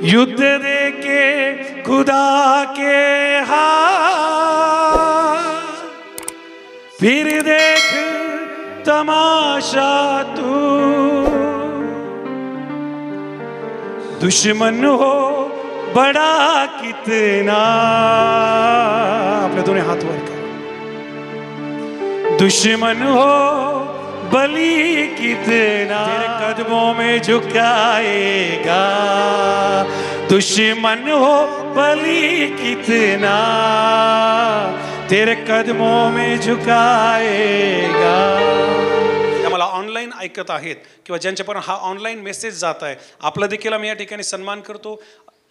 युद्ध देके खुदा के हाथ, फिर देख तमाशा तू। दुश्मन हो बड़ा कितना, अपने दोनों हाथ वर कर। दुश्मन हो बली कितना, तेरे कदमों में झुकाएगा। दुश्मन हो बली कितना, तेरे कदमों में झुकाएगा। मला ऑनलाईन ऐकत आहेत किंवा ज्यांच्यापर्यंत हा ऑनलाईन मेसेज जात आहे, आपला देखील आम्ही या ठिकाणी सन्मान करतो।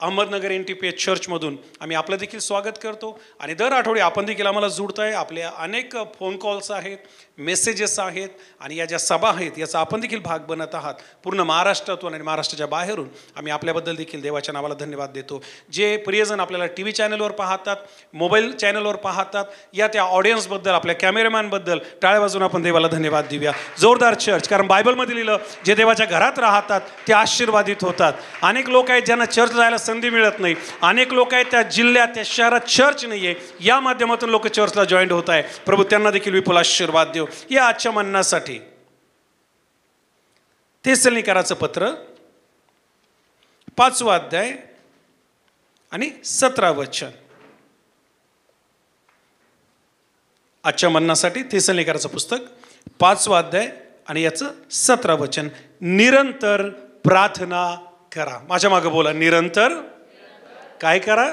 अहमदनगर NTPH चर्चमधून आम्ही आपलं देखील स्वागत करतो आणि दर आठवडे आपण देखील आम्हाला जुळताय। आपल्या अनेक फोन कॉल्स आहेत, मेसेजेस आहेत आणि या ज्या सभा आहेत याचा आपण देखील भाग बनत आहात। पूर्ण महाराष्ट्रातून आणि महाराष्ट्राच्या बाहेरून आम्ही आपल्याबद्दल देखील देवाच्या नावाला धन्यवाद देतो। जे प्रियजन आपल्याला TV चॅनलवर पाहतात, मोबाईल चॅनलवर पाहतात, या त्या ऑडियन्सबद्दल, आपल्या कॅमेरामॅनबद्दल टाळ्या वाजवून आपण देवाला धन्यवाद देऊया। जोरदार चर्च, कारण बायबलमध्ये लिहिलं जे देवाच्या घरात राहतात ते आशीर्वादित होतात। अनेक लोक आहेत ज्यांना चर्च जायला संधी मिळत नाही, अनेक लोक आहेत त्या जिल्ह्यात त्या शहरात चर्च नाही आहे, या माध्यमातून लोक चर्चला जॉईंट होत आहे। प्रभू त्यांना देखील विपुल आशीर्वाद देव। या आजच्या मन्नासाठी थेसलोनिकराचं पत्र 5वा अध्याय आणि 17 वचन। आजच्या मन्नासाठी थेसलोनिकराचं पुस्तक 5वा अध्याय आणि याचं 17 वचन। निरंतर प्रार्थना करा। माझ्या मागे बोला, निरंतर काय करा?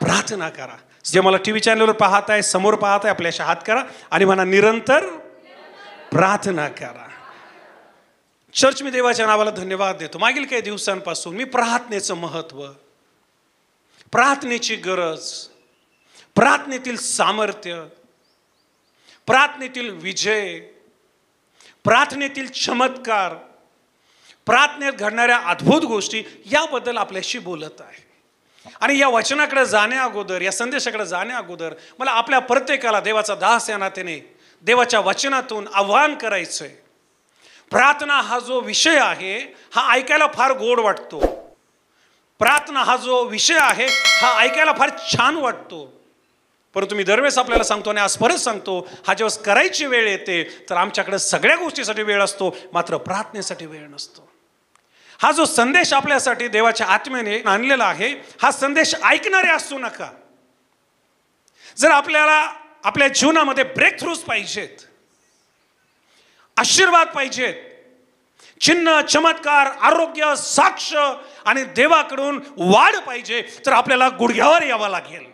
प्रार्थना करा। जे मला TV चॅनलवर पाहत आहे, समोर पाहत आहे, आपल्याशी हात करा आणि म्हणा निरंतर प्रार्थना करा। चर्च मी देवाच्या नावाला धन्यवाद देतो। मागील काही दिवसांपासून मी प्रार्थनेचं महत्त्व, प्रार्थनेची गरज, प्रार्थनेतील सामर्थ्य, प्रार्थनेतील विजय, प्रार्थनेतील चमत्कार, प्रार्थनेत घडणाऱ्या अद्भुत गोष्टी याबद्दल आपल्याशी बोलत आहे। आणि या वचनाकडे जाण्या अगोदर, या संदेशाकडे जाण्या अगोदर मला आपल्या प्रत्येकाला देवाचा दास या नात्याने देवाच्या वचनातून आव्हान करायचंय। प्रार्थना हा जो विषय आहे हा ऐकायला फार गोड वाटतो, प्रार्थना हा जो विषय आहे हा ऐकायला फार छान वाटतो, परंतु मी दरवेळेस आपल्याला सांगतो आणि आज परत सांगतो, हा जेव्हा करायची वेळ येते तर आमच्याकडे सगळ्या गोष्टीसाठी वेळ असतो, मात्र प्रार्थनेसाठी वेळ नसतो। हा जो संदेश आपल्यासाठी देवाच्या आत्म्याने आणलेला आहे, हा संदेश ऐकणारे असू नका। जर आपल्याला आपल्या जीवनामध्ये ब्रेक थ्रूज पाहिजेत, आशीर्वाद पाहिजेत, चिन्ह, चमत्कार, आरोग्य, साक्ष आणि देवाकडून वाढ पाहिजे, तर आपल्याला गुडघ्यावर यावं लागेल,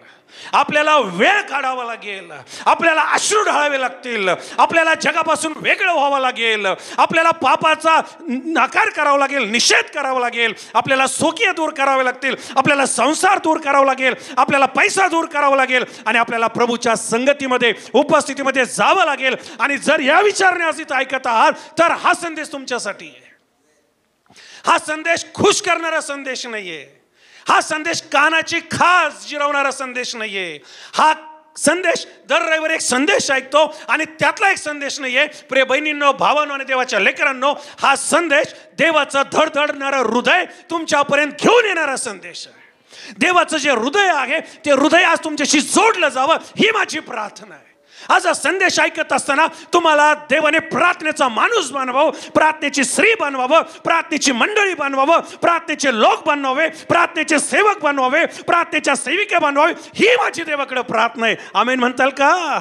आपल्याला वेळ काढावा लागेल, आपल्याला अश्रू ढाळावे लागतील, आपल्याला जगापासून वेगळं व्हावं लागेल, आपल्याला पापाचा नकार करावा लागेल, निषेध करावा लागेल, आपल्याला स्वकीय दूर करावे लागतील, आपल्याला संसार दूर करावा लागेल, आपल्याला पैसा दूर करावा लागेल आणि आपल्याला प्रभूच्या संगतीमध्ये, उपस्थितीमध्ये जावं लागेल। आणि जर या विचाराने आज इथं ऐकत आहात तर हा संदेश तुमच्यासाठी आहे। हा संदेश खुश करणारा संदेश नाहीये, हा संदेश कानाची खास जिरवणारा संदेश नाहीये। हा संदेश दर रविवारी एक संदेश ऐकतो आणि त्यातला एक संदेश नाहीये। प्रिय बहिणींनो, भावांनो आणि देवाच्या लेकरांनो, हा संदेश देवाचं धडधडणारं हृदय तुमच्यापर्यंत घेऊन येणारा संदेश आहे। देवाचं जे हृदय आहे ते हृदय आज तुमच्याशी जोडलं जावं ही माझी प्रार्थना आहे। आज हा संदेश ऐकत असताना तुम्हाला देवाने प्रार्थनेचा माणूस बनवावं, प्रार्थनेची स्त्री बनवावं, प्रार्थनेची मंडळी बनवावं, प्रार्थनेचे लोक बनवावे, प्रार्थनेचे सेवक बनवावे, प्रार्थनेच्या सेविका बनवावे, ही माझी देवाकडे प्रार्थना आहे। आमेन म्हणताल का?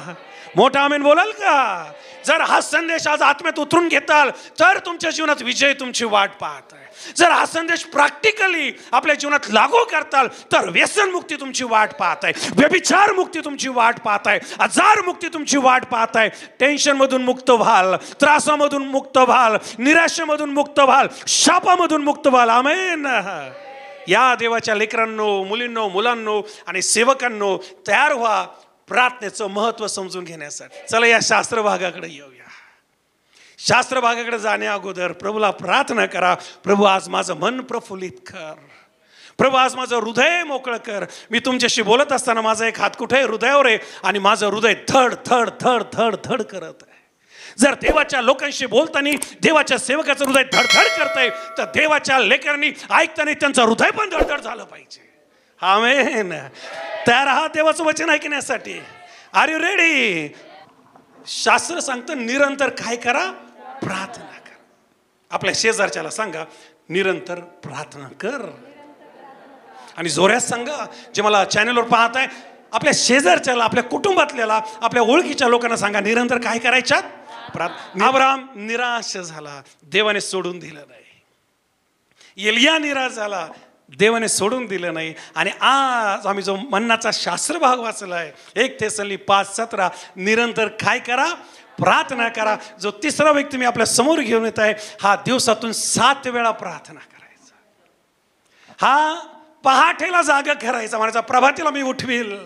मोठा आमेन बोलाल का? जर हा संदेश आज आत्म्यात उतरून घेताल तर तुमच्या जीवनात विजय तुमची वाट पाहत आहे। जर हा संदेश प्रॅक्टिकली आपल्या जीवनात लागू करताल तर व्यसन मुक्ती तुमची वाट पाहत आहे, व्यभिचार मुक्ती तुमची वाट पाहत आहे, आजार मुक्ती तुमची वाट पाहत आहे, टेन्शन मधून मुक्त व्हाल, त्रासामधून मुक्त व्हाल, निराशेमधून मुक्त व्हाल, शापामधून मुक्त व्हाल। आमेन। या देवाच्या लेकरांनो, मुलींनो, मुलांनो आणि सेवकांनो तयार व्हा प्रार्थनेचं महत्त्व समजून घेण्यासाठी। चला या शास्त्र भागाकडे येऊया। शास्त्र भागाकडे जाण्या अगोदर प्रभूला प्रार्थना करा, प्रभू आज माझं मन प्रफुल्लित कर, प्रभू आज माझं हृदय मोकळं कर। मी तुमच्याशी बोलत असताना माझा एक हात कुठे हृदयावर आहे आणि माझं हृदय धड धड धड धड धड करत आहे। जर देवाच्या लोकांशी बोलताना देवाच्या सेवकाचं हृदय धडधड करतंय, तर देवाच्या लेकरांनी ऐकताना त्यांचं हृदय पण धडधड झालं पाहिजे. आमेन. तयार आहात देवाचं वचन ऐकण्यासाठी? Are you ready? शास्त्र सांगतं निरंतर काय करा? प्रार्थना करा. आपल्या शेजारच्याला सांगा निरंतर प्रार्थना कर. आणि जोरात सांगा, जे मला चॅनलवर पाहत आहे, आपल्या शेजारच्याला, आपल्या कुटुंबातल्याला, आपल्या ओळखीच्या लोकांना सांगा निरंतर काय करायच्यात? प्रार्थना. अब्राम निराश झाला, देवाने सोडून दिलं नाही. एलिया निराश झाला, देवाने सोडून दिलं नाही. आणि आज आम्ही जो मन्नाचा शास्त्र भाग वाचलाय 1 थेसलोनिके 5:17, निरंतर काय करा? प्रार्थना करा. जो तिसरा व्यक्ती मी आपल्या समोर घेऊन येत आहे, हा दिवसातून 7 वेळा प्रार्थना करायचा. हा पहाटेला जागा करायचा, म्हणायचा प्रभातीला मी उठवील.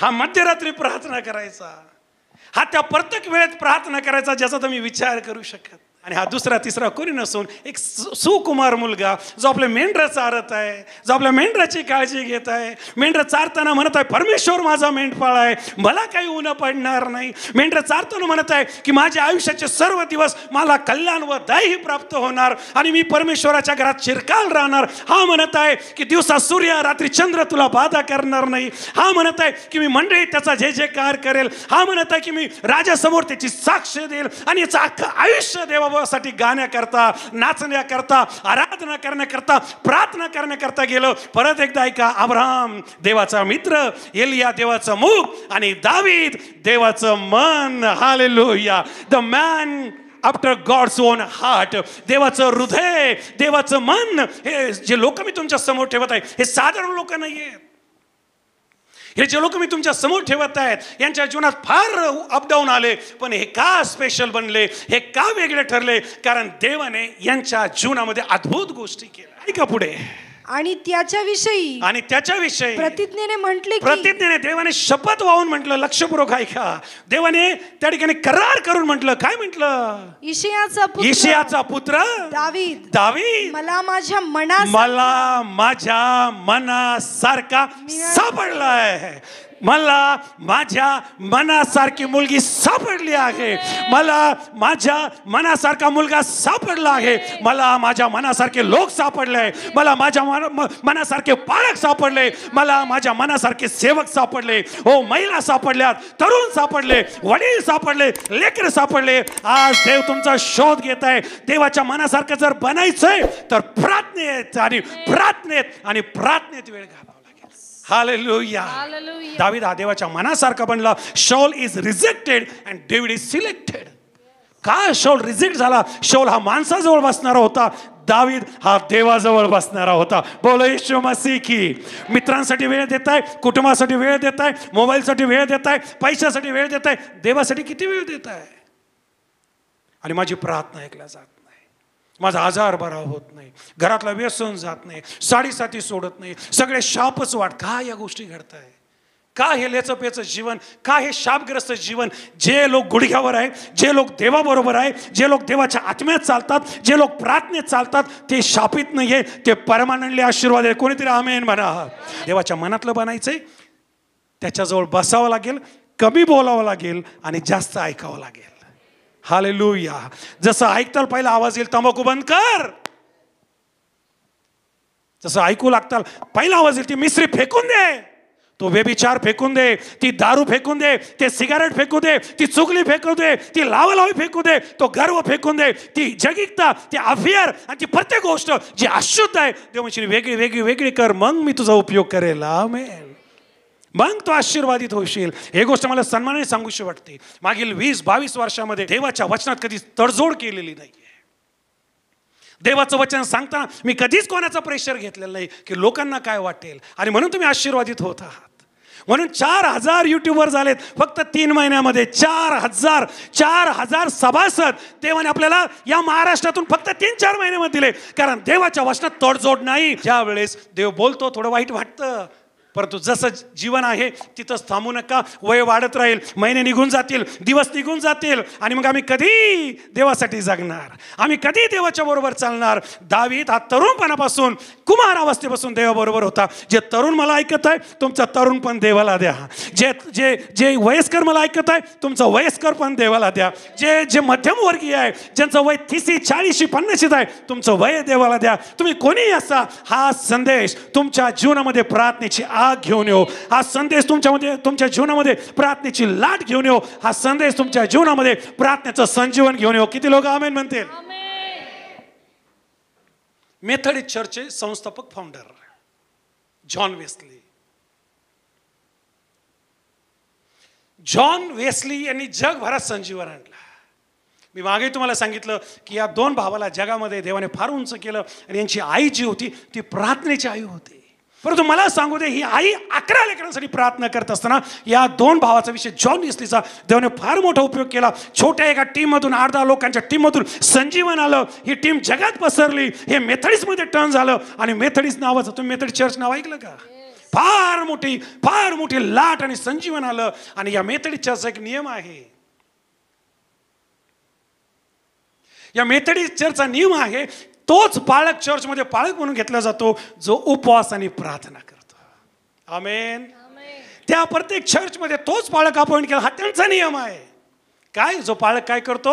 हा मध्यरात्री प्रार्थना करायचा. हा त्या प्रत्येक वेळेत प्रार्थना करायचा ज्याचा तुम्ही विचार करू शकत. आणि हा दुसरा तिसरा कोणी नसून एक सुकुमार मुलगा, जो आपल्या मेंढरा चारत आहे, जो आपल्या मेंढराची काळजी घेत आहे. मेंढरा चारताना म्हणत आहे परमेश्वर माझा मेंढपाळ आहे, मला काही ऊन पडणार नाही. मेंढरा चारताना म्हणत आहे की माझ्या आयुष्याचे सर्व दिवस मला कल्याण व दयही प्राप्त होणार आणि मी परमेश्वराच्या घरात चिरकाल राहणार. हा म्हणत आहे की दिवसा सूर्य रात्री चंद्र तुला बाधा करणार नाही. हा म्हणत आहे की मी मंडळी त्याचा जय जयकार करेल. हा म्हणत आहे की मी राजासमोर त्याची साक्ष देईल. आणि याचं अख्खं आयुष्य देवा साठी गाण्याकरता, नाचण्याकरता, आराधना करण्याकरता, प्रार्थना करण्याकरता गेलो. परत एकदा ऐका, अब्राहम देवाचा मित्र, एलिया देवाचं मुख आणि दावीद देवाचं मन. Hallelujah. The man after God's own heart. देवाचं हृदय, देवाचं मन. हे जे लोक मी तुमच्या समोर ठेवत आहे, हे साधारण लोक नाही आहेत. हे जे लोक मी तुमच्या समोर ठेवत आहेत, यांच्या जीवनात फार अपडाऊन आले, पण हे का स्पेशल बनले, हे का वेगळे ठरले? कारण देवाने यांच्या जीवनामध्ये अद्भुत गोष्टी केल्या. ऐका पुढे. आणि त्याच्याविषयी प्रतिज्ञेने म्हटले, प्रतिज्ञेने देवाने शपथ वाहून म्हटलं. लक्षपूर्वक ऐका. देवाने त्या ठिकाणी करार करून म्हटलं. काय म्हटलं? इशियाचा पुत्र दावीद मला माझ्या मनासारखा सापडलाय. मला माझ्या मनासारखी मुलगी सापडली आहे. मला माझ्या मनासारखा मुलगा सापडला आहे. मला माझ्या मनासारखे लोक सापडले. मला माझ्या मनासारखे पालक सापडले. मला माझ्या मनासारखे सेवक सापडले. हो, महिला सापडल्यात, तरुण सापडले, वडील सापडले, लेकर सापडले. आज देव तुमचा शोध घेत आहे. देवाच्या मनासारखं जर बनायचंय तर प्रार्थनेत वेळ घालवा. हालेलुया. दावीद हा देवाच्या मनासारखा बनला. Saul is rejected and David is selected. का शौल रिजेक्ट झाला? शौल हा माणसाजवळ बसणारा होता, दावीद हा देवाजवळ बसणारा होता. बोलो येशू मसीह की. मित्रांसाठी वेळ देताय, कुटुंबासाठी वेळ देताय, मोबाईलसाठी वेळ देताय, पैशासाठी वेळ देताय, देवासाठी किती वेळ देताय? आणि माझी प्रार्थना ऐकल्या जात नाही, माझा आजार बरा होत नाही, घरातला व्यसन जात नाही, साडीसाती सोडत नाही, सगळे शापच वाढ. का या गोष्टी घडताय? का हे लेचपेचं जीवन? का हे शापग्रस्त जीवन? जे लोक गुडघ्यावर आहे, जे लोक देवाबरोबर आहे, जे लोक देवाच्या आत्म्यात चालतात, जे लोक प्रार्थनेत चालतात, ते शापित नाही आहे, ते परमानंटली आशीर्वाद आहे. कोणीतरी आमेन म्हणा. देवाच्या मनातलं बनायचंय, त्याच्याजवळ बसावं लागेल, कमी बोलावं लागेल आणि जास्त ऐकावं लागेल. हालेलुया. जसं ऐकताल पहिला आवाज येईल, तंबाखू बंद कर. जसं ऐकू लागताल पहिला आवाज येईल, ती मिसरी फेकून दे, तो व्यभिचार फेकून दे, ती दारू फेकून दे, ते सिगारेट फेकू दे, ती चुगली फेकू दे, ती लावालावी फेकू दे, तो गर्व फेकून दे, ती जगिकता, ती अफेअर आणि ती प्रत्येक गोष्ट जी अशुद्ध आहे, देव म्हणशील वेगळी वेगळी वेगळी कर, मग मी तुझा उपयोग करेल. आमेन. मग तो आशीर्वादित होशील. हे गोष्ट मला सन्मानाने सांगूशी वाटते. मागील 20-22 वर्षामध्ये देवाच्या वचनात कधी तडजोड केलेली नाही. देवाचं वचन सांगताना मी कधीच कोणाचा प्रेशर घेतलेला नाही की लोकांना काय वाटेल, आणि म्हणून तुम्ही आशीर्वादित होत आहात. म्हणून 4,000 युट्यूबर झालेत फक्त 3 महिन्यामध्ये. 4,000 सभासद देवाने आपल्याला या महाराष्ट्रातून फक्त 3-4 महिन्यामध्ये दिले. कारण देवाच्या वचनात तडजोड नाही. ज्या वेळेस देव बोलतो थोडं वाईट वाटतं, परंतु जसं जीवन आहे तिथंच थांबू नका. वय वाढत राहील, महिने निघून जातील, दिवस निघून जातील आणि मग आम्ही कधी देवासाठी जगणार? आम्ही कधी देवाच्या बरोबर चालणार? दावीद हा तरुणपणापासून कुमार अवस्थेपासून देवाबरोबर होता. जे तरुण मला ऐकत आहे तुमचा तरुण पण देवाला द्या. जे जे जे वयस्कर मला ऐकत आहे तुमचं वयस्कर पण देवाला द्या. जे जे मध्यमवर्गीय आहे, ज्यांचं वय 30, 40, 50 आहे, तुमचं वय देवाला द्या. तुम्ही कोणीही असा, हा संदेश तुमच्या जीवनामध्ये प्रार्थनेची आग घेऊन येऊ. हा संदेश तुमच्या जीवनामध्ये प्रार्थनेची लाट घेऊन येऊ. हा संदेश तुमच्या जीवनामध्ये प्रार्थनेचं संजीवन घेऊन येऊ. किती लोक आमेन म्हणतील? मेथडिस्ट चर्चचे संस्थापक founder John Wesley. John Wesley यांनी जगभरात संजीवन आणलं. मी मागे तुम्हाला सांगितलं की या 2 भावाला जगामध्ये देवाने फार उंच केलं आणि यांची आई जी होती ती प्रार्थनेची आई होती. परंतु मला सांगू दे, ही आई 11 लेकरांसाठी प्रार्थना करत असताना या 2 भावाचा विषय जॉन वेस्लीचा देवाने फार मोठा उपयोग केला. छोट्या एका टीममधून 8-10 लोकांच्या टीममधून संजीवन आलं. ही टीम जगात पसरली. हे मेथडिस्टमध्ये टर्न झालं आणि मेथडिस्ट नावाचं, तुम्ही मेथडिस्ट चर्च नाव ऐकलं का? फार मोठी लाट आणि संजीवन आलं. आणि या मेथडिस्ट चर्चचा एक नियम आहे. या मेथडिस्ट चर्चचा नियम आहे, तोच पाळक चर्चमध्ये पाळक म्हणून घेतला जातो जो उपवास आणि प्रार्थना करतो. आमेन. त्या प्रत्येक चर्चमध्ये तोच पाळक अपॉइंट केला. हा त्यांचा नियम आहे. काय? जो पाळक काय करतो?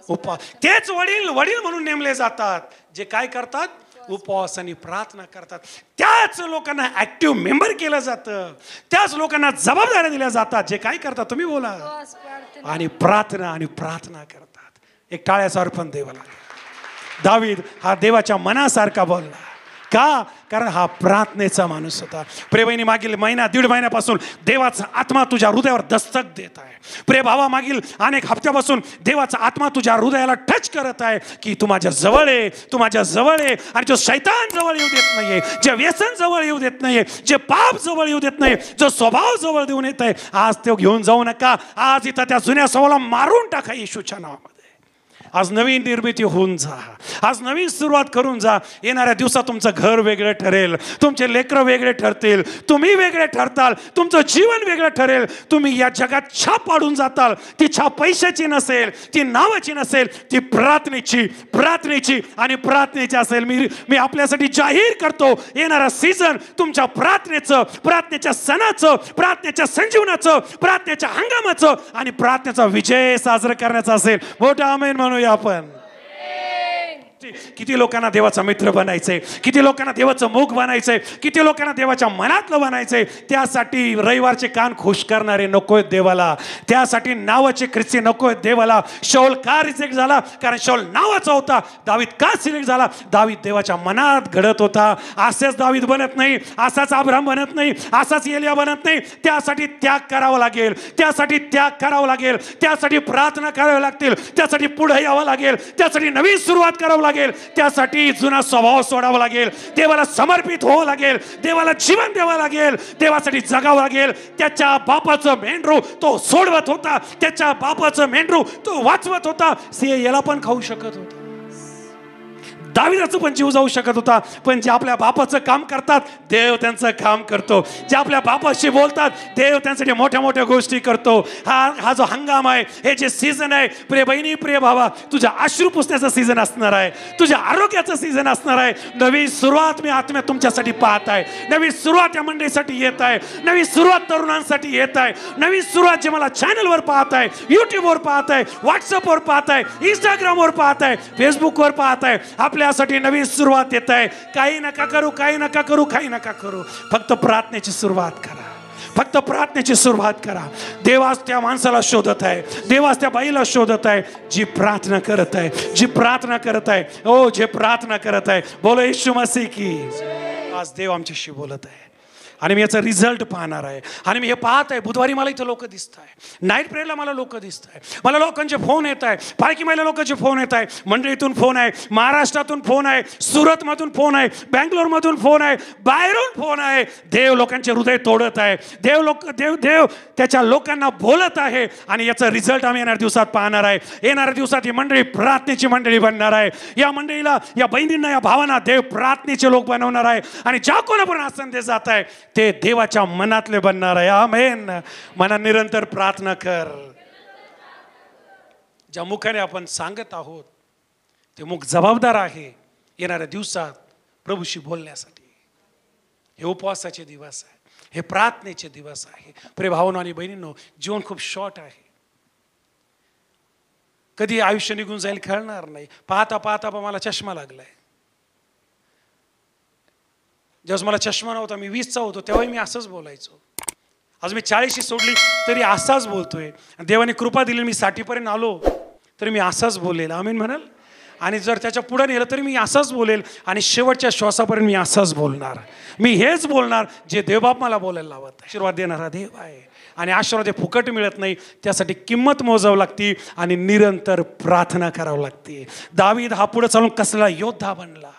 उपवास. तेच वडील म्हणून नेमले जातात जे काय करतात? उपवास आणि प्रार्थना करतात. त्याच लोकांना ऍक्टिव्ह मेंबर केलं जातं. त्याच लोकांना जबाबदाऱ्या दिल्या जातात जे काय करतात? तुम्ही बोला. आणि प्रार्थना करतात. एक टाळ्याचं अर्पण देवाला. दावीद हा देवाच्या मनासारखा बोलला. का? कारण हा प्रार्थनेचा माणूस होता. प्रेबहिणी मागील 1.5 महिन्यापासून देवाचा आत्मा तुझ्या हृदयावर दस्तक देत आहे. प्रिय भावा, मागील अनेक हप्त्यापासून देवाचा आत्मा तुझ्या हृदयाला टच करत आहे की तू माझ्या जवळ आहे. आणि जो शैतान जवळ येऊ देत नाहीये, जे व्यसन जवळ येऊ देत नाहीये, जे पाप जवळ येऊ देत नाही, जो स्वभाव जवळ देऊन येत आहे, आज तो घेऊन जाऊ नका. आज इथं त्या जुन्या स्वभावाला मारून टाका येशूच्या नावामध्ये. आज नवीन निर्मिती होऊन जा. आज नवीन सुरुवात करून जा. येणाऱ्या दिवसात तुमचं घर वेगळं ठरेल, तुमचे लेकरं वेगळे ठरतील, तुम्ही वेगळे ठरताल, तुमचं जीवन वेगळं ठरेल. तुम्ही या जगात छाप पाडून जाताल. ती छाप पैशाची नसेल, ती नावाची नसेल, ती प्रार्थनेची आणि प्रार्थनेची असेल. मी आपल्यासाठी जाहीर करतो, येणारा सीझन तुमच्या प्रार्थनेच्या सणाचं, प्रार्थनेच्या संजीवनाचं, प्रार्थनेच्या हंगामाचं आणि प्रार्थनेचा विजय साजरा करण्याचा असेल. मोठा आमेन म्हणूया आपण. किती लोकांना देवाचा मित्र बनायचंय, किती लोकांना देवाचं मुख बनायचंय, किती लोकांना देवाच्या मनातलं बनायचंय. त्यासाठी रविवारचे कान खुश करणारे नकोय देवाला. त्यासाठी नावाचे ख्रिस्ती नकोय देवाला. शौल का रिजेक्ट झाला? कारण शौल नावाचा होता. दावीद का सिलेक्ट झाला? दावीद देवाच्या मनात घडत होता. असाच दावीद बनत नाही, असाच अब्राहम बनत नाही, असाच एलिया बनत नाही. त्यासाठी त्याग करावा लागेल, त्यासाठी प्रार्थना करावी लागतील, त्यासाठी पुढे यावं लागेल, त्यासाठी नवीन सुरुवात करावं लागेल, त्यासाठी जुना स्वभाव सोडावा लागेल, देवाला समर्पित व्हावं लागेल, देवाला जीवन द्यावं लागेल, देवासाठी जगावं लागेल. त्याच्या बापाचं मेंढरू तो सोडवत होता, त्याच्या बापाचं मेंढरू तो वाचवत होता. सिंह याला पण खाऊ शकत होता, दावीदाचं पण जीव जाऊ शकत होता. पण जे आपल्या बापाचं काम करतात देव त्यांचं काम करतो. जे आपल्या बापाशी बोलतात देव त्यांसाठी मोठ्या मोठ्या गोष्टी करतो. हा जो हंगाम आहे, हे जे सीझन आहे, प्रिय बहिणी, प्रिय भावा, तुझ्या अश्रू पुसण्याचं सीझन असणार आहे, तुझ्या आरोग्याचं सीझन असणार आहे. नवीन सुरुवात मी आत्म्यात तुमच्यासाठी पाहत आहे. नवीन सुरुवात या मंडळीसाठी येत आहे. नवीन सुरुवात तरुणांसाठी येत आहे. नवीन सुरुवात जे मला चॅनलवर पाहत आहे, युट्यूबवर पाहत आहे, व्हॉट्सअपवर पाहत आहे, इंस्टाग्रामवर पाहत आहे, फेसबुकवर पाहत आहे, आपल्यासाठी नवीन सुरुवात येत आहे. काही नका करू. फक्त प्रार्थनेची सुरुवात करा. देवाच त्या माणसाला शोधत आहे, देवाच त्या बाईला शोधत आहे जी प्रार्थना करत आहे. बोलो येशू मसीह की. आज देव आमच्याशी बोलत आहे आणि मी याचा रिझल्ट पाहणार आहे. आणि मी हे पाहत आहे, बुधवारी मला इथं लोक दिसत आहे, नाईट प्रेयरला मला लोक दिसत आहे, मला लोकांचे फोन येत आहे, पालखी महिला लोकांचे फोन येत आहे, मंडळीतून फोन आहे, महाराष्ट्रातून फोन आहे, सुरतमधून फोन आहे, बँगलोरमधून फोन आहे, बाहेरून फोन आहे. देव लोकांचे हृदय तोडत आहे. देव त्याच्या लोकांना बोलत आहे आणि याचा रिझल्ट आम्ही येणाऱ्या दिवसात पाहणार आहे. येणाऱ्या दिवसात ही मंडळी प्रार्थनेची मंडळी बनणार आहे. या मंडळीला, या बहिणींना, या भावांना देव प्रार्थनेचे लोक बनवणार आहे. आणि ज्या कोणापर्यंत हा संदेश जात आहे ते देवाच्या मनातले बनणार आहे. आमेन. मना निरंतर प्रार्थना कर. ज्या मुखाने आपण सांगत आहोत ते मुख जबाबदार आहे येणाऱ्या दिवसात प्रभूशी बोलण्यासाठी. हे उपवासाचे दिवस आहे, हे प्रार्थनेचे दिवस आहे. प्रिय भावांनो आणि बहिणींनो, जीवन खूप शॉर्ट आहे. कधी आयुष्य निघून जाईल कळणार नाही. पाहता पाहता मला चष्मा लागलाय. जेव्हा मला चष्मा नव्हता, मी 20चा होतो, तेव्हाही मी असंच बोलायचो. आज मी 40शी सोडली तरी असाच बोलतोय. देवाने कृपा दिली, मी 60पर्यंत आलो तरी मी असाच बोलेल. आमीन म्हणाल. आणि जर त्याच्या पुढे नेलं तरी मी असाच बोलेल. आणि शेवटच्या श्वासापर्यंत मी असाच बोलणार. मी हेच बोलणार जे देवबाप मला बोलायला लावत. आशीर्वाद देणारा देव आहे आणि आशीर्वाद फुकट मिळत नाही. त्यासाठी किंमत मोजावी लागते आणि निरंतर प्रार्थना करावी लागते. दावीद हा पुढे चालून कसला योद्धा बनला.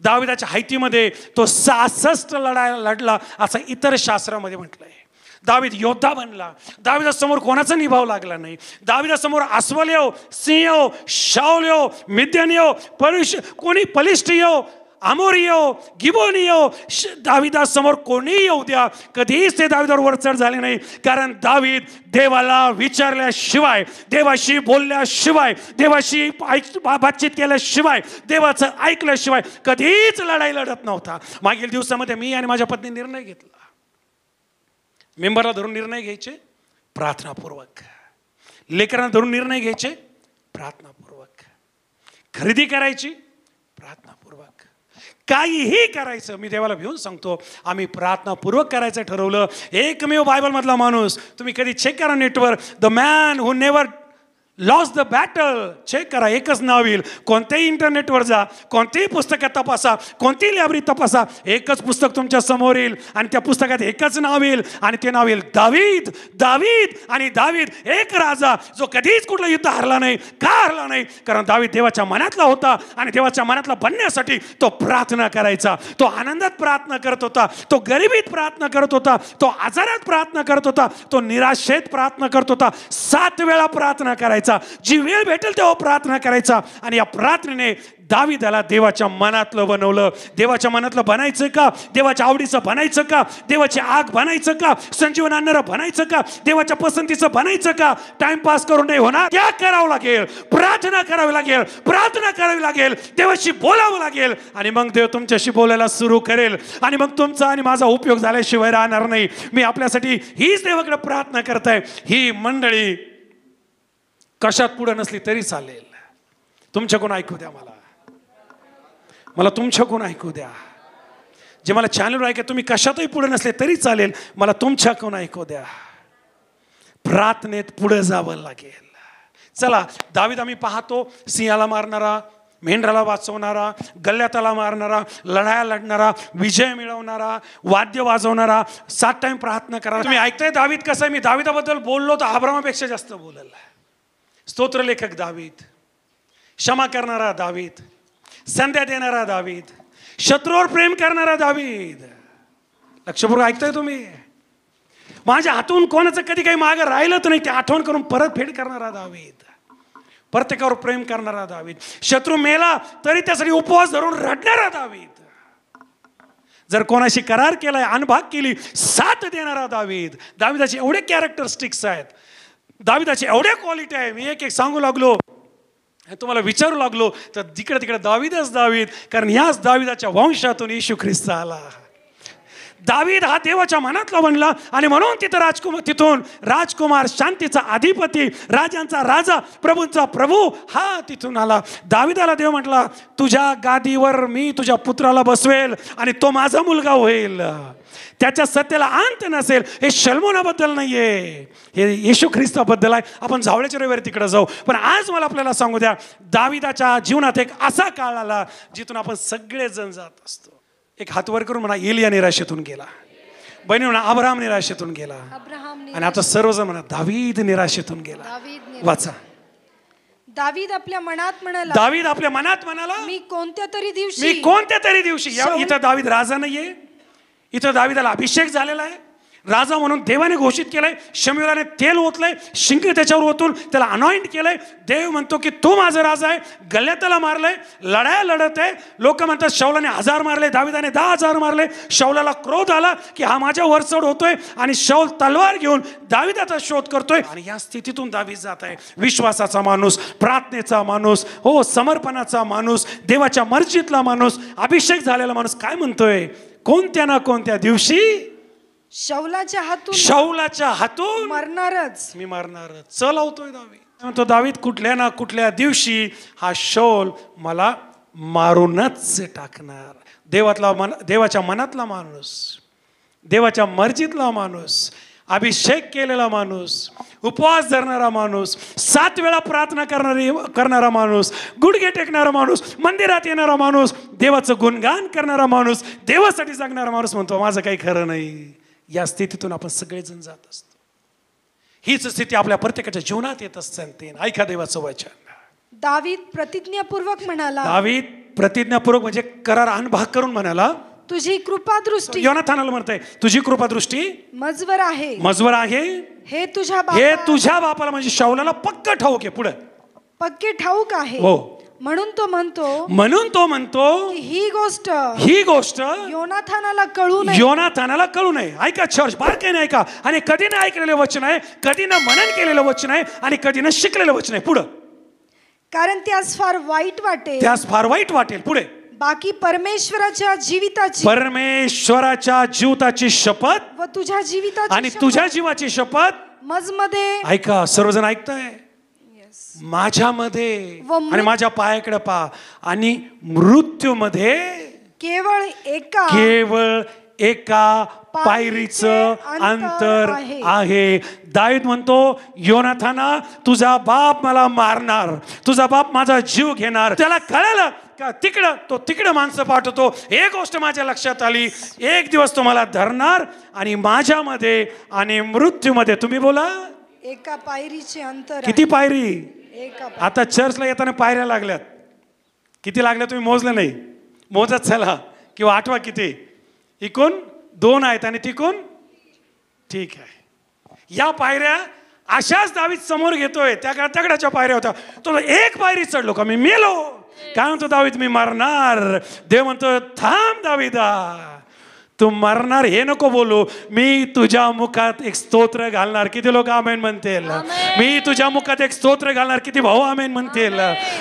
दाविदाच्या हायतीमध्ये तो 66 लढला असं इतर शास्त्रामध्ये म्हटलंय. दावीद योद्धा बनला. दाविदासमोर कोणाचा निभाव लागला नाही. दाविदासमोर अस्वल येऊ, सिंह येऊ, शाऊल येऊ, मिद्यान येऊ, कोणी पलिष्ठ येऊ, आमोरी येऊ, गिबोनी येऊ, दाविदासमोर कोणीही येऊ द्या, कधीच ते दाविदावर वरचढ झाले नाही. कारण दावीद देवाला विचारल्याशिवाय, देवाशी बोलल्याशिवाय, देवाशी बातचीत केल्याशिवाय, देवाचं ऐकल्याशिवाय कधीच लढाई लढत नव्हता. मागील दिवसामध्ये मी आणि माझ्या पत्नी निर्णय घेतला. मेंबरला धरून निर्णय घ्यायचे प्रार्थनापूर्वक, लेकरांना धरून निर्णय घ्यायचे प्रार्थनापूर्वक, खरेदी करायची प्रार्थनापूर्वक, काहीही करायचं मी देवाला भिवून सांगतो आम्ही प्रार्थनापूर्वक करायचं ठरवलं. एकमेव बायबलमधला माणूस, तुम्ही कधी चेक करा नेटवर, the man who never lost the battle, check करा, एकच नाव येईल. कोणत्याही इंटरनेटवर जा, कोणत्याही पुस्तकात तपासा, कोणतीही लायब्ररी तपासा, एकच पुस्तक तुमच्या समोर येईल आणि त्या पुस्तकात एकच नाव येईल आणि ते नाव येईल दावीद. दावीद आणि दावीद एक राजा जो कधीच कुठलं युद्ध हरला नाही. का हरला नाही? कारण दावीद देवाच्या मनातला होता आणि देवाच्या मनातला बनण्यासाठी तो प्रार्थना करायचा. तो आनंदात प्रार्थना करत होता, तो गरिबीत प्रार्थना करत होता, तो आजारात प्रार्थना करत होता, तो निराशेत प्रार्थना करत होता. 7 वेळा प्रार्थना करायचा. जी वेळ भेटेल तेव्हा प्रार्थना करायचा. आणि या प्रार्थनेने दावीदाला देवाच्या मनातलं बनवलं. देवाच्या मनातलं बनायचं का? देवाच्या आवडीचं बनायचं का? देवाची आग बनायचं का? संजीवन आणणारं बनायचं का? देवाच्या पसंतीचं बनायचं का? टाइमपास करून नाही होणार. त्या करावं लागेल, प्रार्थना करावी लागेल, प्रार्थना करावी लागेल, देवाशी बोलावं लागेल आणि मग देव तुमच्याशी बोलायला सुरू करेल. आणि मग तुमचा आणि माझा उपयोग झाल्याशिवाय राहणार नाही. मी आपल्यासाठी हीच देवाकडे प्रार्थना करताय. ही मंडळी कशात पुढे नसली तरी चालेल. तुमच्याकडून ऐकू द्या, मला तुमच्याकडून ऐकू द्या. जे मला चॅनलवर ऐका, तुम्ही कशातही पुढे नसले तरी चालेल, मला तुमच्याकडून ऐकू द्या. प्रार्थनेत पुढे जावं लागेल. चला, दावीद आम्ही पाहतो सिंहाला मारणारा, मेंढराला वाचवणारा, गल्ल्याताला मारणारा, लढाया लढणारा, विजय मिळवणारा, वाद्य वाजवणारा, 7 टाइम प्रार्थना करा. तुम्ही ऐकताय दावीद कसा आहे? मी दावीदाबद्दल बोललो तर अब्रामापेक्षा जास्त बोलल. स्तोत्रलेखक दावीद, क्षमा करणारा दावीद, संध्या देणारा दावीद, शत्रूवर प्रेम करणारा दावीद. लक्षपूर्वक ऐकताय तुम्ही? माझ्या हातून कोणाचं कधी काही मागं राहिलं तर नाही, ते आठवण करून परतफेड करणारा दावीद, प्रत्येकावर प्रेम करणारा दावीद, शत्रू मेला तरी त्यासाठी उपवास धरून रडणारा दावीद, जर कोणाशी करार केलाय, अनभाग केली, साथ देणारा दावीद. दावीदाचे एवढे कॅरेक्टरिस्टिक्स आहेत, दावीदाचे एवढ्या क्वालिटी आहे. मी एक एक सांगू लागलो, तुम्हाला विचारू लागलो तर तिकडे तिकडे दावीदच दावीद. कारण ह्याच दावीदाच्या वंशातून येशू ख्रिस्त आला. दावीद हा देवाच्या मनातला बनला आणि म्हणून तिथून राजकुमार, शांतीचा अधिपती, राजांचा राजा, प्रभूंचा प्रभू हा तिथून आला. दावीदाला देव म्हटला, तुझ्या गादीवर मी तुझ्या पुत्राला बसवेल आणि तो माझा मुलगा होईल. त्याच्या सत्तेला अंत नसेल. हे शल्मोनाबद्दल नाहीये, हे येशू ख्रिस्ताबद्दल आहे. आपण जावळ्याच्या रविवारी तिकडे जाऊ. पण आज मला आपल्याला सांगू द्या, दावीदाच्या जीवनात एक असा काळ आला जिथून आपण सगळेजण जात असतो. एक हात वर करून म्हणा, एलिया निराशेतून गेला. बहिणी म्हणा, अब्राहम निराशेतून गेला. आणि आता सर्वजण म्हणा, दावीद निराशेतून गेला. वाचा. दावीद आपल्या मनात म्हणाला, दावीद आपल्या मनात म्हणाला, मी कोणत्या तरी दिवशी. इथं दावीद राजा नाहीये, इथं दावीदाला अभिषेक झालेला आहे. राजा म्हणून देवाने घोषित केलंय. शमूएलाने तेल ओतलंय, शिंग त्याच्यावर ओतून त्याला अनॉइंट केलंय. देव म्हणतो की तू माझा राजा आहे. गल्याताला मारलंय, लढाया लढत आहे. लोक म्हणतात शौलाने 1000 मारले, दाविदाने 10,000 मारले. शौलाला क्रोध आला की हा माझ्या वरचढ होतोय आणि शौल तलवार घेऊन दाविदाचा शोध करतोय. आणि या स्थितीतून दावीद जात आहे. विश्वासाचा माणूस, प्रार्थनेचा माणूस, हो समर्पणाचा माणूस, देवाच्या मर्जीतला माणूस, अभिषेक झालेला माणूस काय म्हणतोय? कोणत्या ना कोणत्या दिवशी शौलाच्या हातून मरणारच, मी मरणारच. चल लावतोय दावीद. म्हणतो दावीद कुठल्या ना कुठल्या दिवशी हा शौल मला मारूनच टाकणार. देवाच्या मनातला माणूस, देवाच्या मर्जीतला माणूस, अभिषेक केलेला माणूस, उपवास धरणारा माणूस, 7 वेळा प्रार्थना करणारा माणूस, गुडघे टेकणारा माणूस, मंदिरात येणारा माणूस, देवाचं गुणगान करणारा माणूस, देवासाठी जगणारा माणूस म्हणतो माझं काही खरं नाही. या स्थितीतून आपण सगळेजण जात असतो. हीच स्थिती आपल्या प्रत्येकाच्या जीवनात येत असते. ऐका देवाचं वचन. दावीद प्रतिज्ञापूर्वक म्हणाला, दावीद प्रतिज्ञापूर्वक म्हणजे करार अनभाग करून म्हणाला, तुझी कृपादृष्टी, योनाथानाला म्हणताय तुझी कृपादृष्टी मजवर आहे, मजवर आहे. हे तुझ्या बापाला म्हणजे शौलाला पक्क ठाऊक आहे. पुढे पक्के ठाऊक आहे. हो. म्हणून तो म्हणतो की ही गोष्ट योनाथानाला कळू नये. ऐका चर्च, बारकाईने ऐका. आणि कधी ना ऐकलेलं वचन आहे, कधी ना मनन केलेलं वचन आहे, आणि कधी ना शिकलेलं वचन आहे. पुढं कारण त्यास फार वाईट वाटेल. पुढे बाकी परमेश्वराच्या जीविताची शपथ व तुझ्या जीविताची आणि तुझ्या जीवाची शपथ मजमध्ये. ऐका सर्वजण ऐकताय. माझ्यामध्ये आणि माझ्या पायाकडे पहा. आणि मृत्यूमध्ये केवळ एका पायरीचं अंतर आहे. दावीद म्हणतो योनाथाना तुझा बाप मला मारणार, तुझा बाप माझा जीव घेणार. त्याला कळलं का तिकडं माणसं पाठवतो. एक गोष्ट माझ्या लक्षात आली, एक दिवस तो मला धरणार आणि माझ्यामध्ये आणि मृत्यूमध्ये. तुम्ही बोला एका पायरीचे अंतर. किती पायरी? आता चर्चला येताना पायऱ्या लागल्यात. किती लागल्या तुम्ही मोजलं नाही? मोजत चला किंवा आठवा किती. इकून 2 आहेत आणि तिकून ठीक आहे. या पायऱ्या अशाच दावीद समोर घेतोय. त्या दगडाच्या पायऱ्या होत्या. तो एक पायरी चढलो का मी मेलो. काय म्हणतो दावीद? मी मरणार. देव म्हणतो थांब दावीदा, तू मरणार हे नको बोलू. मी तुझ्या मुखात एक स्तोत्र घालणार. किती लोक आमेन म्हणतील? मी तुझ्या मुखात एक स्तोत्र घालणार. किती भाऊ आमेन म्हणतील?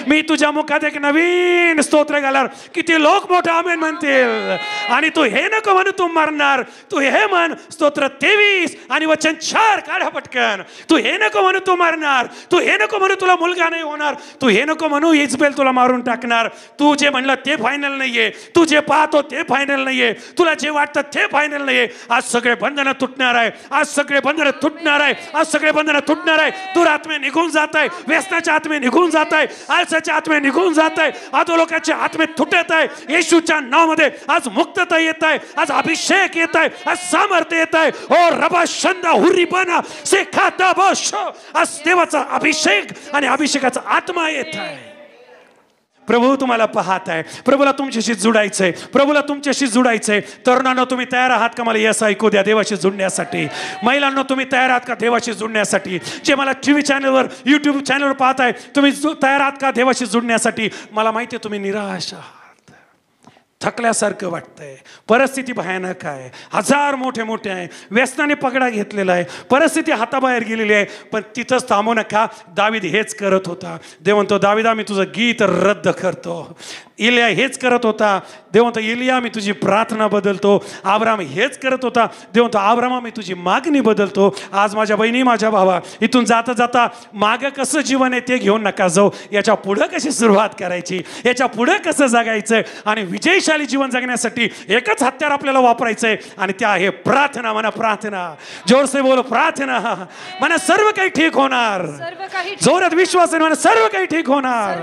मी तुझ्या मुखात एक नवीन स्तोत्र घालणार. किती लोक मोठं आमेन म्हणतील? आणि तू हे नको म्हणू तू मरणार. तू हे म्हण स्तोत्र 23 आणि वचन 4 काढा पटकन. तू हे नको म्हणू तू मरणार. तू हे नको म्हणू तुला मुलगा नाही होणार. तू हे नको म्हणू इजबेल तुला मारून टाकणार. तू जे म्हणलं ते फायनल नाहीये. तू जे पाहतो ते फायनल नाहीये. तुला जे ते फायनल नाहीये. आज सगळे बंधनं तुटणार आहे. आज सगळे बंधनं तुटणार आहे. आज सगळे बंधनं तुटणार आहे. दुरात्मे निघून जात आहे. व्यसनाचे आत्मे निघून जात आहे. आळसाचे आत्मे निघून जात आहे. अधोलोकाचे आत्मे तुटत आहे. येशूच्या नावामध्ये आज मुक्तता येत आहे. आज अभिषेक येत आहे. आज सामर्थ्य येत आहे. ओ रबा शंदा हुरी बना से खाता बश. आज देवाचा अभिषेक आणि अभिषेकाचा आत्मा येत आहे. प्रभू तुम्हाला पाहत आहे. प्रभूला तुमच्याशी जुडायचंय. प्रभूला तुमच्याशी जुडायचंय. तरुणांनो तुम्ही तयार आहात का? मला यस ऐकू द्या. देवाशी जुडण्यासाठी. महिलांनो तुम्ही तयार आहात का देवाशी जुडण्यासाठी? जे मला टीव्ही चॅनलवर, युट्यूब चॅनलवर पाहत आहे, तुम्ही तयार आहात का देवाशी जुडण्यासाठी? मला माहिती आहे तुम्ही निराश आहात. थकल्यासारखं वाटतंय. परिस्थिती भयानक आहे. 1000 मोठे आहे. व्यसनाने पगडा घेतलेला आहे. परिस्थिती हाताबाहेर गेलेली आहे. पण तिथंच थांबू नका. दावीद हेच करत होता. देव म्हणतो दावीदा मी तुझं गीत रद्द करतो. इलिया हेच करत होता. देव म्हणतो इलिया मी तुझी प्रार्थना बदलतो. अब्राम हेच करत होता. देव म्हणतो अब्रामा मी तुझी मागणी बदलतो. आज माझ्या बहिणी, माझ्या भावा, इथून जाता जाता मागं कसं जीवन आहे ते घेऊन नका जाऊ. याच्या पुढं कशी सुरुवात करायची, याच्या पुढं कसं जगायचं आणि विजयशाली जीवन जगण्यासाठी एकच हत्यार आपल्याला वापरायचंय आणि ते आहे प्रार्थना. म्हणा प्रार्थना. जोरसे बोल प्रार्थना. म्हणा सर्व काही ठीक होणार. जोरात विश्वास आहे. म्हणा सर्व काही ठीक होणार.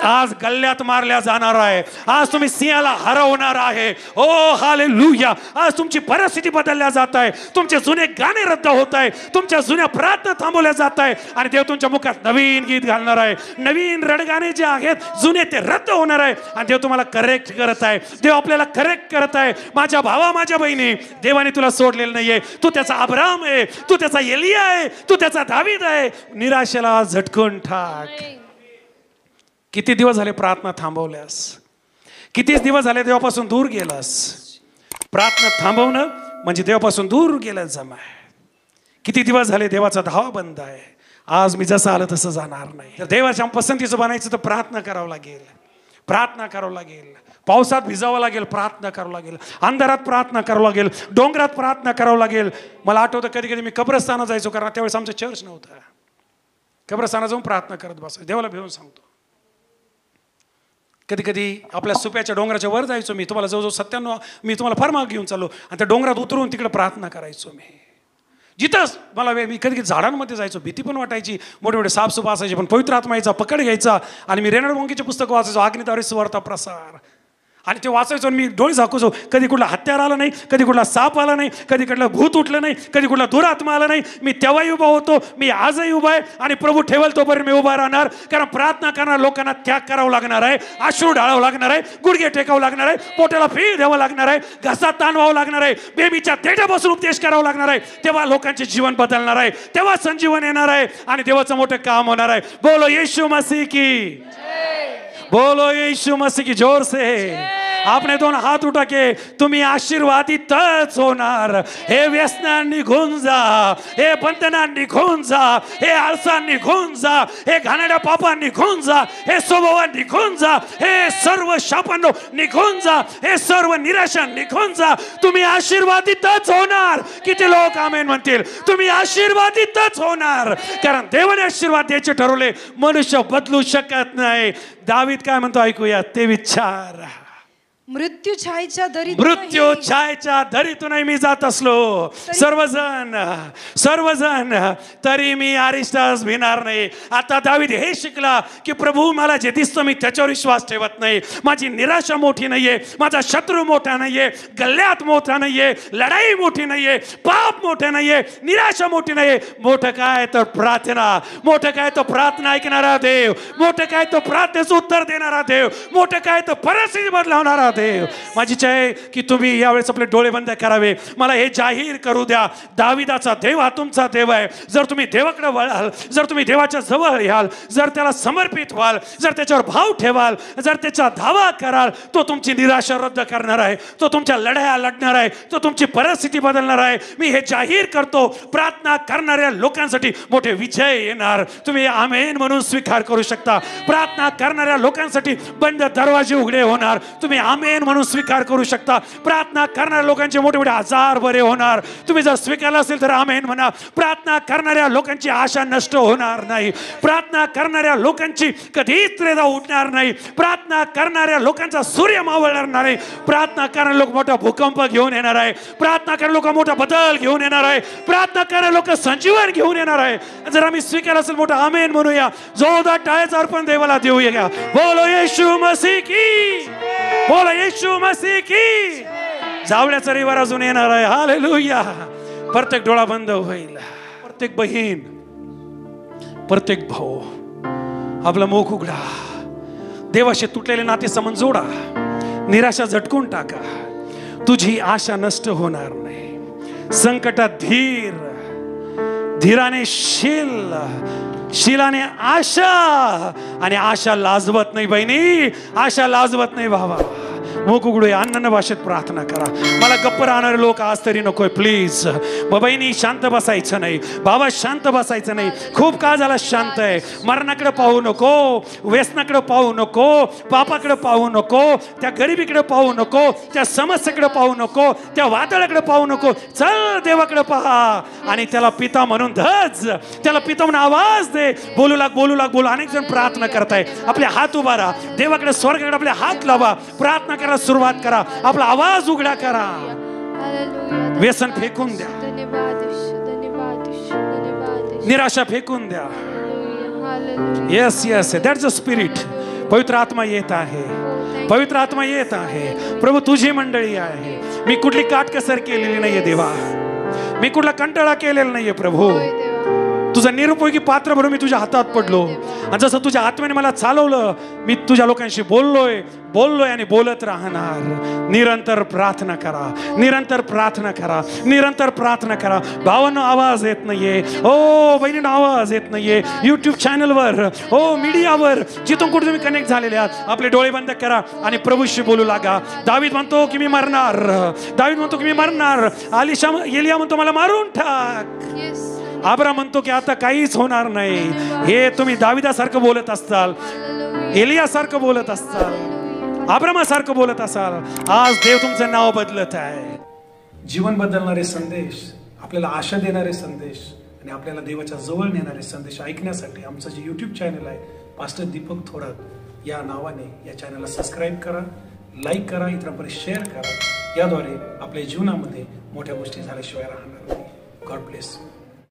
आज गल्ल्यात मारल्या केल्या जाणार आहे. आज तुम्ही सिंहाला हरवणार आहे. ओ हालेलुया. आज तुमची परिस्थिती बदलल्या जात आहे. तुमचे जुने गाणे रद्द होत आहे. तुमच्या जुन्या प्रार्थना थांबवल्या जात आहे आणि देव तुमच्या मुखात नवीन गीत घालणार आहे. नवीन रडगाणे जे आहेत जुने ते रद्द होणार आहे आणि देव तुम्हाला करेक्ट करत आहे. देव आपल्याला करेक्ट करत आहे. माझ्या भावा, माझ्या बहिणी, देवाने तुला सोडलेलं नाहीये. तू त्याचा अब्राम आहे, तू त्याचा एलिया आहे, तू त्याचा दावीद आहे. निराशेला झटकून टाक. किती दिवस झाले प्रार्थना थांबवल्यास? किती दिवस झाले देवापासून दूर गेलास? प्रार्थना थांबवणं म्हणजे देवापासून दूर गेलं जमा. किती दिवस झाले देवाचा धावा बंद आहे. आज मी जसं आलं तसं जाणार नाही. तर देवाच्या पसंतीचं बनायचं तर प्रार्थना करावं लागेल. प्रार्थना करावं लागेल. पावसात भिजावं लागेल, प्रार्थना करावं लागेल. अंधारात प्रार्थना करावं लागेल. डोंगरात प्रार्थना करावं लागेल. मला आठवतं कधी कधी मी कब्रस्तानात जायचो, कारण त्यावेळेस आमचं चर्च नव्हतं. कब्रस्तानात जाऊन प्रार्थना करत बसायचो. देवाला भेटून सांगतो. कधी कधी आपल्या सुप्याच्या डोंगराच्या वर जायचो मी. तुम्हाला जवळजवळ 97 मी तुम्हाला फार माग घेऊन चाललो आणि त्या डोंगरात उतरून तिकडे प्रार्थना करायचो मी. जिथंच मला मी कधी कधी झाडांमध्ये जायचो. भीती पण वाटायची. मोठे मोठे साफसूफ असायचे, पण पवित्र आत्म्याचा पकड घ्यायचा आणि मी रेनाड बोंकीचे पुस्तक वाचायचो. अग्नितारे सुवार्ता प्रसार. आणि ते वाचायचो आणि मी डोळे झाकूचो. कधी कुठला हत्यार आला नाही, कधी कुठला साप आला नाही, कधी कुठला भूत उठलं नाही, कधी कुठला दुरात्मा आला नाही. मी तेव्हाही उभा होतो, मी आजही उभा आहे आणि प्रभू ठेवल तोपर्यंत मी उभा राहणार. कारण प्रार्थना करणाऱ्या लोकांना त्याग करावं लागणार आहे, अश्रू ढाळावं लागणार आहे, गुडघे टेकावं लागणार आहे, पोटाला फीळ द्यावं लागणार आहे, घसा ताणवावं लागणार आहे, बेबीच्या देठापासून उपदेश करावा लागणार आहे. तेव्हा लोकांचे जीवन बदलणार आहे, तेव्हा संजीवन येणार आहे आणि देवाचं मोठं काम होणार आहे. बोलो येशू मसीह की, बोलो यीशु मसीह की. जोर से आपने दोन हात उठा के तुम्ही आशीर्वादितच होणार. हे व्यसना निघून जा, हे बंधना निघून जा, हे आळसा निघून जा, हे घाणेरड्या पापा निघून जा, हे स्वभाव निघून जा, हे सर्व शापांनो निघून जा, हे सर्व निराशा निघून जा. तुम्ही आशीर्वादितच होणार. किती लोक आमेन म्हणतील? तुम्ही आशीर्वादितच होणार, कारण देवाने आशीर्वाद द्यायचे ठरवले. मनुष्य बदलू शकत नाही. दावीद काय म्हणतो ऐकूया ते विचार. मृत्यू छायेच्या दरीतूनही मी जात असलो, सर्वजण तरी मी अरिष्टास भिणार नाही. आता दावीद हे शिकला की प्रभू मला जे दिसतं मी त्याच्यावर विश्वास ठेवत नाही. माझी निराशा मोठी नाहीये, माझा शत्रू मोठा नाहीये, गल्ल्यात मोठा नाहीये, लढाई मोठी नाहीये, पाप मोठे नाहीये, निराशा मोठी नाहीये. मोठं काय तर प्रार्थना, मोठं काय तर प्रार्थना ऐकणारा देव, मोठं काय तर प्रार्थनेचं उत्तर देणारा देव, मोठं काय तर परिस्थिती बदलवणारा देव. माझी इच्छा आहे की तुम्ही यावेळेस आपले डोळे बंद करावे. मला हे जाहीर करू द्या, दाविदाचा देव हा तुमचा देव आहे. जर तुम्ही देवाकडे वळाल, जर तुम्ही देवाच्या जवळ याल, जर त्याला समर्पित व्हाल, जर त्याच्यावर भाव ठेवाल, जर त्याचा धावा कराल, तो तुमची निराशा रद्द करणार आहे, तो तुमच्या लढाया लढणार आहे, तो तुमची परिस्थिती बदलणार आहे. मी हे जाहीर करतो. प्रार्थना करणाऱ्या लोकांसाठी मोठे विजय येणार. तुम्ही आमेन म्हणून स्वीकार करू शकता. प्रार्थना करणाऱ्या लोकांसाठी बंद दरवाजे उघडे होणार. तुम्ही आमेन म्हणून स्वीकार करू शकता. प्रार्थना करणाऱ्या लोकांचे मोठे मोठे आजार बरे होणार. तुम्ही जर स्वीकारला असेल तर आमेन म्हणा. प्रार्थना करणाऱ्या लोकांची आशा नष्ट होणार नाही. प्रार्थना करणाऱ्या लोकांची कधीच त्रेधा उठणार नाही. प्रार्थना करणाऱ्या लोकांचा सूर्य मावळणार नाही. प्रार्थना करणारे लोक मोठा भूकंप घेऊन येणार आहे. प्रार्थना करणारे लोक मोठा बदल घेऊन येणार आहे. प्रार्थना करणारे लोक संजीवन घेऊन येणार आहे. जर आम्ही स्वीकारला असेल मोठा आमेन म्हणूया. जोरदार टाळ्याचं अर्पण देवाला देऊया. बोलो येशू मसीह की, बोलो येशू मसीह की. जावळ्याचा रविवार अजून येणार आहे. हालेलुया. प्रत्येक डोळा बंद होईल. प्रत्येक बहीण, प्रत्येक भाऊ आपला मुख उघडा. देवाशी तुटलेले नाते संबंध जोडा. निराशा झटकून टाका. तुझी आशा नष्ट होणार नाही. संकटात धीराने शिलाने आशा, आणि आशा लाजवत नाही बहिणी, आशा लाजवत नाही भावा. मुख उघडूया. अन्न भाषेत प्रार्थना करा. मला गप्प राहणारे लोक आज तरी नकोय प्लीज. बहिणी शांत बसायचं नाही, बाबा शांत बसायचं नाही. खूप काळ झाला शांत आहे. मरणाकडे पाहू नको, व्यसनाकडे पाहू नको, पापाकडे पाहू नको, त्या गरिबीकडे पाहू नको, त्या समस्येकडे पाहू नको, त्या वादळाकडे पाहू नको. चल देवाकडे पहा आणि त्याला पिता म्हणून धज, त्याला पिता म्हणून आवाज दे. बोलू लाग. अनेक जण प्रार्थना करताय. आपले हात उभा राहा. देवाकडे स्वर्गाकडे आपले हात लावा. प्रार्थना करायला सुरुवात करा. आपला आवाज उघडा करा. व्यसन फेकून द्या. निराशा फेकून द्या. Yes that's a spirit. पवित्र आत्मा येत आहे, पवित्र आत्मा येत आहे. प्रभू तुझी मंडळी आहे. मी कुठली काटकसर केलेली नाहीये देवा, मी कुठला कंटाळा केलेला नाहीये प्रभू. तुझं निरुपयोगी पात्र भरून मी तुझ्या हातात पडलो आणि जसं तुझ्या आत्म्याने मला चालवलं, मी तुझ्या लोकांशी बोललोय आणि बोलत राहणार. निरंतर प्रार्थना करा, निरंतर प्रार्थना करा, निरंतर प्रार्थना करा. भावांनो आवाज येत नाहीये, ओ बहिणींनो आवाज येत नाहीये. युट्यूब चॅनलवर, ओ मीडियावर, जिथून कुठे तुम्ही कनेक्ट झालेले आहात, आपले डोळे बंद करा आणि प्रभूशी बोलू लागा. दावीद म्हणतो की मी मरणार, दावीद म्हणतो की मी मरणार. एलिया म्हणतो मला मारून टाक. अब्राम म्हणतो की आता काहीच होणार नाही. हे तुम्ही दाविदासारखं बोलत असताल, एलियासारखं बोलत असताल, अब्रामासारखं बोलत असाल. आज देव तुमचं नाव बदलत आहे. जीवन बदलणारे संदेश, आपल्याला आशा देणारे संदेश आणि आपल्याला देवाच्या जवळ नेणारे संदेश ऐकण्यासाठी आमचं जे YouTube चॅनल आहे पास्टर दीपक थोरात या नावाने, या चॅनलला सबस्क्राईब करा, लाईक करा, इतरांपर्यंत शेअर करा. याद्वारे आपल्या जीवनामध्ये मोठ्या गोष्टी झाल्याशिवाय राहणार नाही. God bless.